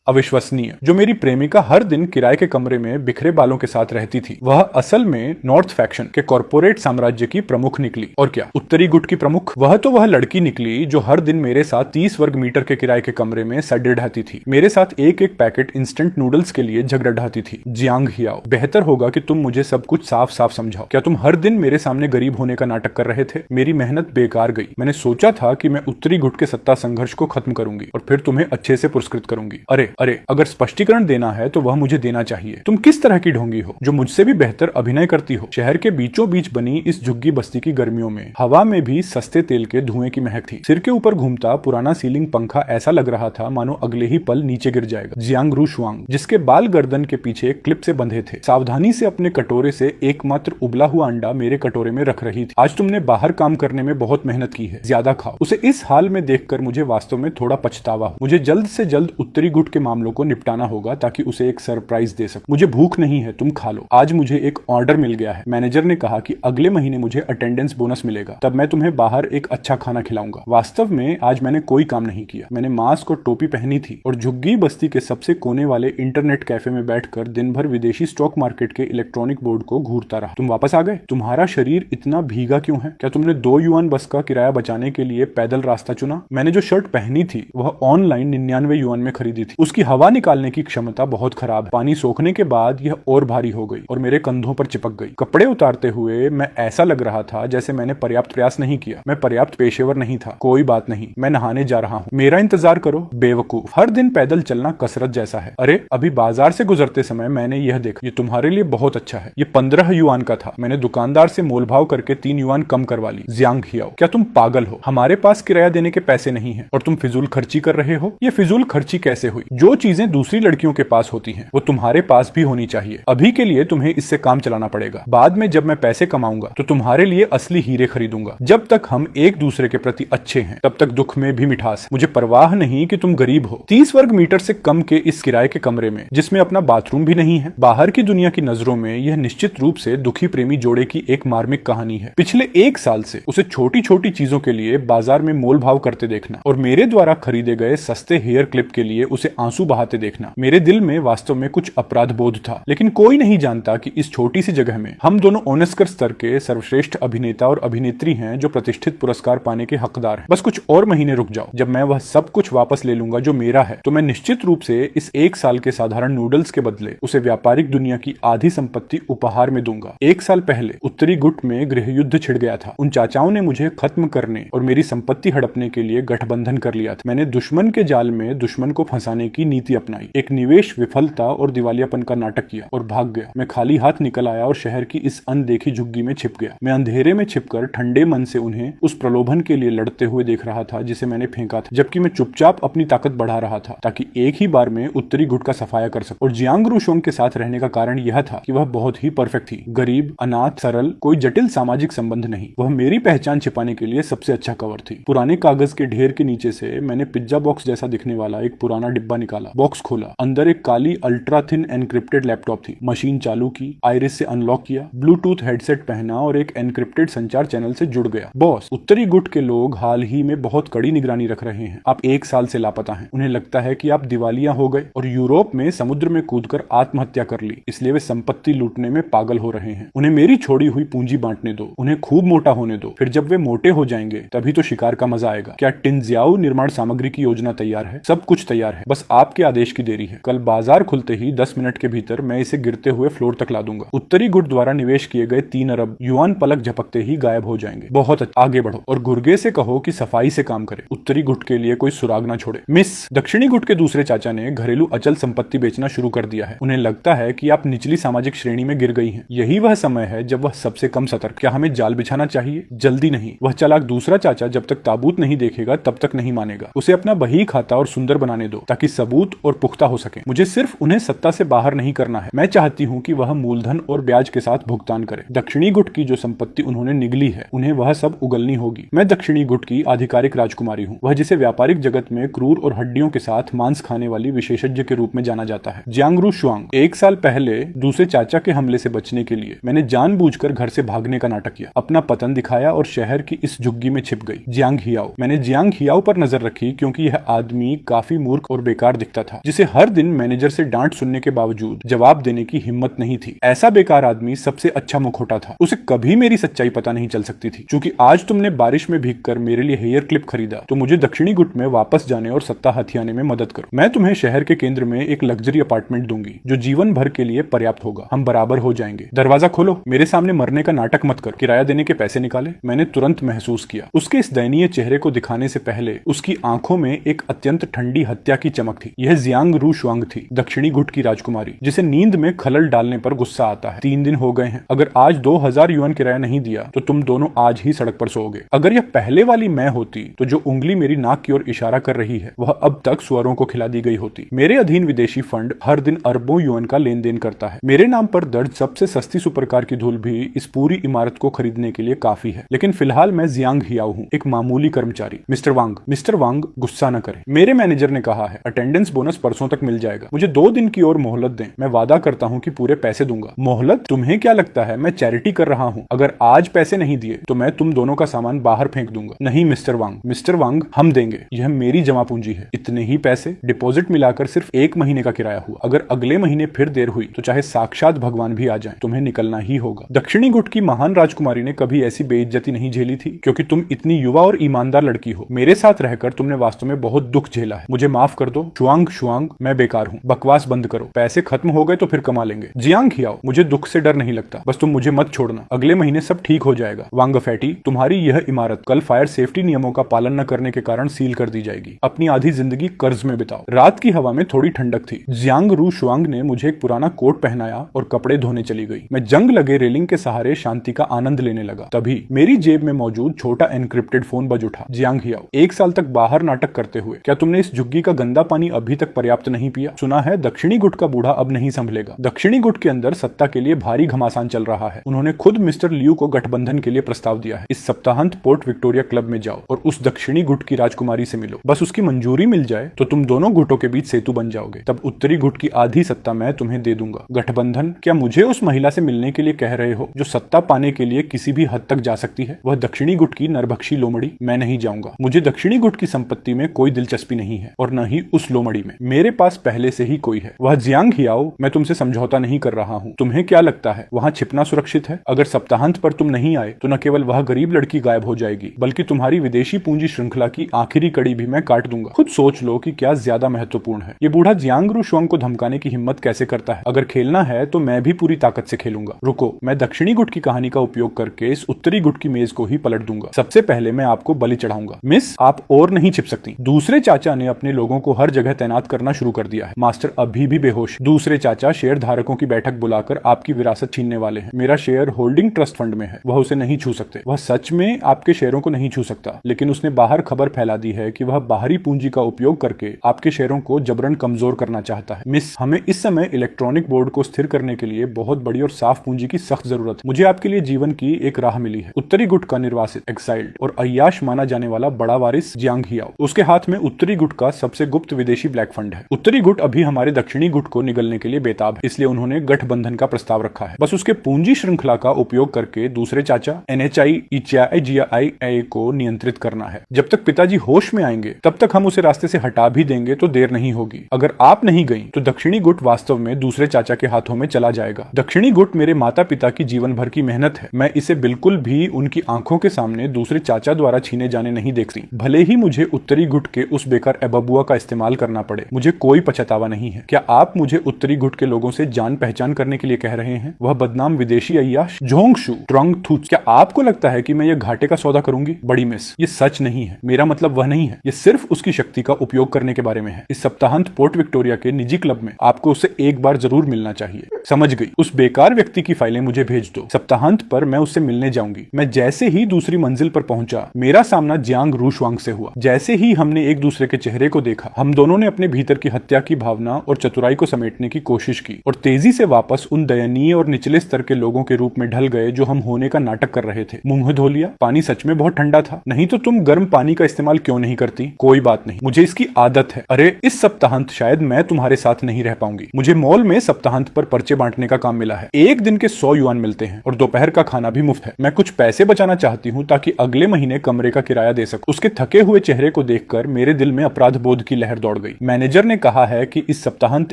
अविश्वसनीय। जो मेरी प्रेमिका हर दिन किराए के कमरे में बिखरे बालों के साथ रहती थी, वह असल में नॉर्थ फैक्शन के कॉर्पोरेट साम्राज्य की प्रमुख निकली। और क्या, उत्तरी गुट की प्रमुख। वह लड़की निकली जो हर दिन मेरे साथ 30 वर्ग मीटर के किराए के कमरे में सड़े ढाती थी, मेरे साथ एक एक पैकेट इंस्टेंट नूडल्स के लिए झगड़ा ढाती थी। जियांग हियाओ, बेहतर होगा कि तुम मुझे सब कुछ साफ साफ समझाओ। क्या तुम हर दिन मेरे सामने गरीब होने का नाटक कर रहे थे? मेरी मेहनत बेकार गई। मैंने सोचा था कि मैं उत्तरी गुट के सत्ता संघर्ष को खत्म करूंगी और फिर तुम्हें अच्छे से पुरस्कृत करूंगी। अरे अगर स्पष्टीकरण देना है तो वह मुझे देना चाहिए। तुम किस तरह की ढोंगी हो जो मुझसे भी बेहतर अभिनय करती हो? शहर के बीचों बीच बनी इस झुग्गी बस्ती की गर्मियों में हवा में भी सस्ते तेल के धुएं की महक थी। सिर के ऊपर घूमता पुराना सीलिंग पंखा ऐसा लग रहा था मानो अगले ही पल नीचे गिर जाएगा। जियांग रू शुआंग, जिसके बाल गर्दन के पीछे क्लिप से बंधे थे, सावधानी से अपने कटोरे से एकमात्र उबला हुआ अंडा मेरे कटोरे में रख रही थी। आज तुमने बाहर काम करने में बहुत मेहनत की है, ज्यादा खाओ। उसे इस हाल में देखकर मुझे वास्तव में थोड़ा पछतावा हो। मुझे जल्द से जल्द उत्तरी गुट के मामलों को निपटाना होगा ताकि उसे एक सरप्राइज दे सकूं। मुझे भूख नहीं है, तुम खा लो। आज मुझे एक ऑर्डर मिल गया है। मैनेजर ने कहा कि अगले महीने मुझे अटेंडेंस बोनस मिलेगा, तब मैं तुम्हें बाहर एक अच्छा खाना खिलाऊंगा। वास्तव में आज मैंने कोई काम नहीं किया। मैंने मास्क और टोपी पहनी थी और झुग्गी बस्ती के सबसे कोने वाले इंटरनेट कैफे में बैठकर दिन भर विदेशी स्टॉक मार्केट के इलेक्ट्रॉनिक बोर्ड को घूरता रहा। तुम वापस आ गए? तुम्हारा शरीर इतना भीगा क्यों है? क्या तुमने 2 युआन बस का किराया बचाने के लिए पैदल रास्ता चुना? मैंने जो शर्ट पहनी थी वह ऑनलाइन 99 युआन में खरीदी थी। उसकी हवा निकालने की क्षमता बहुत खराब है। पानी सोखने के बाद यह और भारी हो गई और मेरे कंधों पर चिपक गई। कपड़े उतारते हुए मैं ऐसा लग रहा था जैसे मैंने पर्याप्त प्रयास नहीं किया। मैं पर्याप्त पेशेवर नहीं था। कोई बात नहीं, मैं नहाने जा रहा हूँ, मेरा इंतजार करो। बेवकूफ, हर दिन पैदल चलना कसरत जैसा है। अरे अभी बाजार से गुजरते समय मैंने यह देखा, ये तुम्हारे लिए बहुत अच्छा है। ये 15 युआन का था। मैंने दुकानदार से मोलभाव करके 3 युआन कम करवा ली। जियांग हियाओ, क्या तुम पागल हो? हमारे पास किराया देने के पैसे नहीं है और तुम फिजूल खर्ची कर रहे हो। ये फिजूल खर्ची कैसे हुई? जो चीजें दूसरी लड़कियों के पास होती हैं वो तुम्हारे पास भी होनी चाहिए। अभी के लिए तुम्हें इससे काम चलाना पड़ेगा। बाद में जब मैं पैसे कमाऊंगा तो तुम्हारे लिए असली हीरे खरीदूंगा। जब तक हम एक दूसरे के प्रति अच्छे हैं तब तक दुख में भी मिठास है। मुझे परवाह नहीं कि तुम गरीब हो। 30 वर्ग मीटर से कम के इस किराए के कमरे में, जिसमें अपना बाथरूम भी नहीं है, बाहर की दुनिया की नजरों में यह निश्चित रूप से दुखी प्रेमी जोड़े की एक मार्मिक कहानी है। पिछले 1 साल से उसे छोटी छोटी चीजों के लिए बाजार में मोल भाव करते देखना और मेरे द्वारा खरीदे गए सस्ते हेयर क्लिप के लिए उसे आंसू बहाते देखना, मेरे दिल में वास्तव में कुछ अपराध बोध था। लेकिन कोई नहीं जानता कि इस छोटी सी जगह में हम दोनों ऑस्कर स्तर के सर्वश्रेष्ठ अभिनेता और अभिनेत्री हैं जो प्रतिष्ठित पुरस्कार पाने के हकदार हैं। बस कुछ और महीने रुक जाओ। जब मैं वह सब कुछ वापस ले लूंगा जो मेरा है, तो मैं निश्चित रूप से इस 1 साल के साधारण नूडल्स के बदले उसे व्यापारिक दुनिया की आधी संपत्ति उपहार में दूंगा। 1 साल पहले उत्तरी गुट में गृह युद्ध छिड़ गया था। उन चाचाओं ने मुझे खत्म करने और मेरी संपत्ति हड़पने के लिए गठबंधन कर लिया था। मैंने दुश्मन के जाल में दुश्मन को फंसाने की नीति अपनाई, एक निवेश विफलता और दिवालियापन का नाटक किया और भाग गया। मैं खाली हाथ निकल आया और शहर की इस अनदेखी झुग्गी में छिप गया। मैं अंधेरे में छिपकर ठंडे मन से उन्हें उस प्रलोभन के लिए लड़ते हुए देख रहा था जिसे मैंने फेंका था, जबकि मैं चुपचाप अपनी ताकत बढ़ा रहा था ताकि एक ही बार में उत्तरी गुट का सफाया कर सकूं। और जियांग रू शुआंग के साथ रहने का कारण यह था कि वह बहुत ही परफेक्ट थी, गरीब, अनाथ, सरल, कोई जटिल सामाजिक संबंध नहीं। वह मेरी पहचान छिपाने के लिए सबसे अच्छा कवर थी। पुराने कागज के ढेर के नीचे से मैंने पिज्जा बॉक्स जैसा दिखने वाला एक पुराना डिब्बा निकाला। बॉक्स खोला, अंदर एक काली अल्ट्रा थिन एनक्रिप्टेड लैपटॉप थी। मशीन चालू की, आइरिस से अनलॉक किया, ब्लूटूथ हेडसेट पहना और एक एनक्रिप्टेड संचार चैनल से जुड़ गया। बॉस, उत्तरी गुट के लोग हाल ही में बहुत कड़ी निगरानी रख रहे हैं। आप 1 साल से लापता हैं। उन्हें लगता है कि आप दिवालिया हो गए और यूरोप में समुद्र में कूदकर आत्महत्या कर ली, इसलिए वे संपत्ति लूटने में पागल हो रहे हैं। उन्हें मेरी छोड़ी हुई पूंजी बांटने दो, उन्हें खूब मोटा होने दो, फिर जब वे मोटे हो जाएंगे तभी तो शिकार का मजा आएगा। क्या टिनजियाओ निर्माण सामग्री की योजना तैयार है? सब कुछ तैयार है, बस आपके आदेश की देरी है। कल बाजार खुलते ही 10 मिनट के भीतर मैं इसे गिरते हुए फ्लोर तक ला दूंगा। उत्तरी गुट द्वारा निवेश किए गए 3 अरब युआन पलक झपकते ही गायब हो जाएंगे। बहुत आगे बढ़ो और गुर्गे से कहो कि सफाई से काम करे, उत्तरी गुट के लिए कोई सुराग ना छोड़े। मिस, दक्षिणी गुट के दूसरे चाचा ने घरेलू अचल संपत्ति बेचना शुरू कर दिया है। उन्हें लगता है कि आप निचली सामाजिक श्रेणी में गिर गई हैं। यही वह समय है जब वह सबसे कम सतर्क। क्या हमें जाल बिछाना चाहिए? जल्दी नहीं। वह चालाक दूसरा चाचा जब तक ताबूत नहीं देखेगा तब तक नहीं मानेगा। उसे अपना बही खाता और सुंदर बनाने दो ताकि सबूत और पुख्ता हो सके। मुझे सिर्फ उन्हें सत्ता से बाहर नहीं करना है। मैं चाहती हूँ कि वह मूलधन और ब्याज के साथ भुगतान करे। दक्षिणी गुट की जो संपत्ति उन्होंने निगली है उन्हें वह सब उगलनी होगी। मैं दक्षिणी गुट की आधिकारिक राजकुमारी हूँ, वह जिसे व्यापारिक जगत में क्रूर और हड्डियों के साथ मांस खाने वाली विशेषज्ञ के रूप में जाना जाता है। जियांग रू शुआंग, 1 साल पहले दूसरे चाचा के हमले से बचने के लिए मैंने जानबूझकर घर से भागने का नाटक किया, अपना पतन दिखाया और शहर की इस झुग्गी में छिप गई। जियांग हियाओ, मैंने जियांग हियाओ पर नजर रखी क्योंकि यह आदमी काफी मूर्ख और बेकार बेकार दिखता था, जिसे हर दिन मैनेजर से डांट सुनने के बावजूद जवाब देने की हिम्मत नहीं थी। ऐसा बेकार आदमी सबसे अच्छा मुखौटा था। उसे कभी मेरी सच्चाई पता नहीं चल सकती थी। क्योंकि आज तुमने बारिश में भीगकर मेरे लिए हेयर क्लिप खरीदा, तो मुझे दक्षिणी गुट में वापस जाने और सत्ता हथियाने में मदद करो। मैं तुम्हें शहर के केंद्र में एक लग्जरी अपार्टमेंट दूंगी जो जीवन भर के लिए पर्याप्त होगा। हम बराबर हो जाएंगे। दरवाजा खोलो, मेरे सामने मरने का नाटक मत कर। किराया देने के पैसे निकाले। मैंने तुरंत महसूस किया उसके इस दयनीय चेहरे को दिखाने से पहले उसकी आंखों में एक अत्यंत ठंडी हत्या की चमक थी। यह जियांग रू शुआंग थी, दक्षिणी गुट की राजकुमारी, जिसे नींद में खलल डालने पर गुस्सा आता है। 3 दिन हो गए हैं। अगर आज 2000 युआन किराया नहीं दिया तो तुम दोनों आज ही सड़क पर सोओगे। अगर यह पहले वाली मैं होती तो जो उंगली मेरी नाक की ओर इशारा कर रही है वह अब तक सुअरों को खिला दी गई होती। मेरे अधीन विदेशी फंड हर दिन अरबों युआन का लेन देन करता है। मेरे नाम पर दर्ज सबसे सस्ती सुपरकार की धूल भी इस पूरी इमारत को खरीदने के लिए काफी है। लेकिन फिलहाल मैं जियांग हियाओ हूँ, एक मामूली कर्मचारी। मिस्टर वांग गुस्सा न करें। मेरे मैनेजर ने कहा है अटेंडेंस बोनस परसों तक मिल जाएगा। मुझे 2 दिन की और मोहलत दें। मैं वादा करता हूँ कि पूरे पैसे दूंगा। मोहलत? तुम्हें क्या लगता है मैं चैरिटी कर रहा हूँ? अगर आज पैसे नहीं दिए तो मैं तुम दोनों का सामान बाहर फेंक दूंगा। नहीं मिस्टर वांग हम देंगे। यह मेरी जमा पूंजी है। इतने ही पैसे? डिपॉजिट मिलाकर सिर्फ 1 महीने का किराया हुआ। अगर अगले महीने फिर देर हुई तो चाहे साक्षात भगवान भी आ जाए, तुम्हें निकलना ही होगा। दक्षिणी गुट की महान राजकुमारी ने कभी ऐसी बेइज्जती नहीं झेली थी, क्योंकि तुम इतनी युवा और ईमानदार लड़की हो। मेरे साथ रहकर तुमने वास्तव में बहुत दुख झेला है। मुझे माफ कर दो शुआंग, मैं बेकार हूँ। बकवास बंद करो। पैसे खत्म हो गए तो फिर कमा लेंगे। जियांग हियाओ, मुझे दुख से डर नहीं लगता। बस तुम मुझे मत छोड़ना। अगले महीने सब ठीक हो जाएगा। वांग फैटी, तुम्हारी यह इमारत कल फायर सेफ्टी नियमों का पालन न करने के कारण सील कर दी जाएगी। अपनी आधी जिंदगी कर्ज में बिताओ। रात की हवा में थोड़ी ठंडक थी। जियांग रू शुआंग ने मुझे एक पुराना कोट पहनाया और कपड़े धोने चली गई। मैं जंग लगे रेलिंग के सहारे शांति का आनंद लेने लगा। तभी मेरी जेब में मौजूद छोटा एनक्रिप्टेड फोन बज उठा। जियांग हियाओ, 1 साल तक बाहर नाटक करते हुए क्या तुमने इस झुग्गी का गंदा पानी अभी तक पर्याप्त नहीं पिया? सुना है दक्षिणी गुट का बूढ़ा अब नहीं संभलेगा। दक्षिणी गुट के अंदर सत्ता के लिए भारी घमासान चल रहा है। उन्होंने खुद मिस्टर लियू को गठबंधन के लिए प्रस्ताव दिया है। इस सप्ताहांत पोर्ट विक्टोरिया क्लब में जाओ और उस दक्षिणी गुट की राजकुमारी से मिलो। बस उसकी मंजूरी मिल जाए तो तुम दोनों गुटों के बीच सेतु बन जाओगे। तब उत्तरी गुट की आधी सत्ता मैं तुम्हें दे दूंगा। गठबंधन? क्या मुझे उस महिला से मिलने के लिए कह रहे हो जो सत्ता पाने के लिए किसी भी हद तक जा सकती है? वह दक्षिणी गुट की नरभक्षी लोमड़ी? मैं नहीं जाऊंगा। मुझे दक्षिणी गुट की संपत्ति में कोई दिलचस्पी नहीं है और न ही उस लोमड़ी में। मेरे पास पहले से ही कोई है। वह जियांग हियाओ, मैं तुमसे समझौता नहीं कर रहा हूँ। तुम्हें क्या लगता है वहाँ छिपना सुरक्षित है? अगर सप्ताहांत पर तुम नहीं आए तो न केवल वह गरीब लड़की गायब हो जाएगी, बल्कि तुम्हारी विदेशी पूंजी श्रृंखला की आखिरी कड़ी भी मैं काट दूंगा। खुद सोच लो कि क्या ज्यादा महत्वपूर्ण है। ये बूढ़ा जियांग रू शुआंग को धमकाने की हिम्मत कैसे करता है? अगर खेलना है तो मैं भी पूरी ताकत से खेलूंगा। रुको, मैं दक्षिणी गुट की कहानी का उपयोग करके इस उत्तरी गुट की मेज को ही पलट दूंगा। सबसे पहले मैं आपको बलि चढ़ाऊंगा। मिस, आप और नहीं छिप सकती। दूसरे चाचा ने अपने लोगों को हर जगह तैनात करना शुरू कर दिया है। मास्टर अभी भी बेहोश। दूसरे चाचा शेयर धारकों की बैठक बुलाकर आपकी विरासत छीनने वाले हैं। मेरा शेयर होल्डिंग ट्रस्ट फंड में है, वह उसे नहीं छू सकते। वह सच में आपके शेयरों को नहीं छू सकता, लेकिन उसने बाहर खबर फैला दी है कि वह बाहरी पूंजी का उपयोग करके आपके शेयरों को जबरन कमजोर करना चाहता है। मिस, हमें इस समय इलेक्ट्रॉनिक बोर्ड को स्थिर करने के लिए बहुत बड़ी और साफ पूंजी की सख्त जरूरत है। मुझे आपके लिए जीवन की एक राह मिली है। उत्तरी गुट का निर्वासित, एक्साइल्ड और अय्याश माना जाने वाला बड़ा वारिस जियांग हियाओ। उसके हाथ में उत्तरी गुट का सबसे गुप्त विदेशी ब्लैक फंड है। उत्तरी गुट अभी हमारे दक्षिणी गुट को निगलने के लिए बेताब है, इसलिए उन्होंने गठबंधन का प्रस्ताव रखा है। बस उसके पूंजी श्रृंखला का उपयोग करके दूसरे चाचा NHI ICHI को नियंत्रित करना है। जब तक पिताजी होश में आएंगे तब तक हम उसे रास्ते से हटा भी देंगे तो देर नहीं होगी। अगर आप नहीं गई तो दक्षिणी गुट वास्तव में दूसरे चाचा के हाथों में चला जाएगा। दक्षिणी गुट मेरे माता पिता की जीवन भर की मेहनत है। मैं इसे बिल्कुल भी उनकी आंखों के सामने दूसरे चाचा द्वारा छीने जाने नहीं देखती। भले ही मुझे उत्तरी गुट के उस बेकार एबबुआ का इस्तेमाल करना पड़े, मुझे कोई पछतावा नहीं है। क्या आप मुझे उत्तरी गुट के लोगों से जान पहचान करने के लिए कह रहे हैं? वह बदनाम विदेशी अय्याश जोंगशू ट्रंग थूच। क्या आपको लगता है कि मैं ये घाटे का सौदा करूंगी? बड़ी मिस, ये सच नहीं है। मेरा मतलब वह नहीं है। ये सिर्फ उसकी शक्ति का उपयोग करने के बारे में है। इस सप्ताहांत पोर्ट विक्टोरिया के निजी क्लब में आपको उससे एक बार जरूर मिलना चाहिए। समझ गई? उस बेकार व्यक्ति की फाइलें मुझे भेज दो। सप्ताहांत पर मैं उससे मिलने जाऊंगी। मैं जैसे ही दूसरी मंजिल पर पहुंचा, मेरा सामना जियांग रू शुआंग से हुआ। जैसे ही हमने एक दूसरे के चेहरे को देखा, हम दोनों ने अपने भीतर की हत्या की भावना और चतुराई को समेटने की कोशिश की और तेजी से वापस उन दयनीय और निचले स्तर के लोगों के रूप में ढल गए जो हम होने का नाटक कर रहे थे। मुंह धो लिया। पानी सच में बहुत ठंडा था। नहीं तो तुम गर्म पानी का इस्तेमाल क्यों नहीं करती? कोई बात नहीं, मुझे इसकी आदत है। अरे इस सप्ताहांत शायद मैं तुम्हारे साथ नहीं रह पाऊंगी। मुझे मॉल में सप्ताहांत पर पर्चे बांटने का काम मिला है। एक दिन के 100 युआन मिलते हैं और दोपहर का खाना भी मुफ्त है। मैं कुछ पैसे बचाना चाहती हूँ ताकि अगले महीने कमरे का किराया दे सकूं। उसके थके हुए चेहरे को देखकर मेरे दिल में अपराध बोध की लहर दौड़ गई। गई। मैनेजर ने कहा है कि इस सप्ताहांत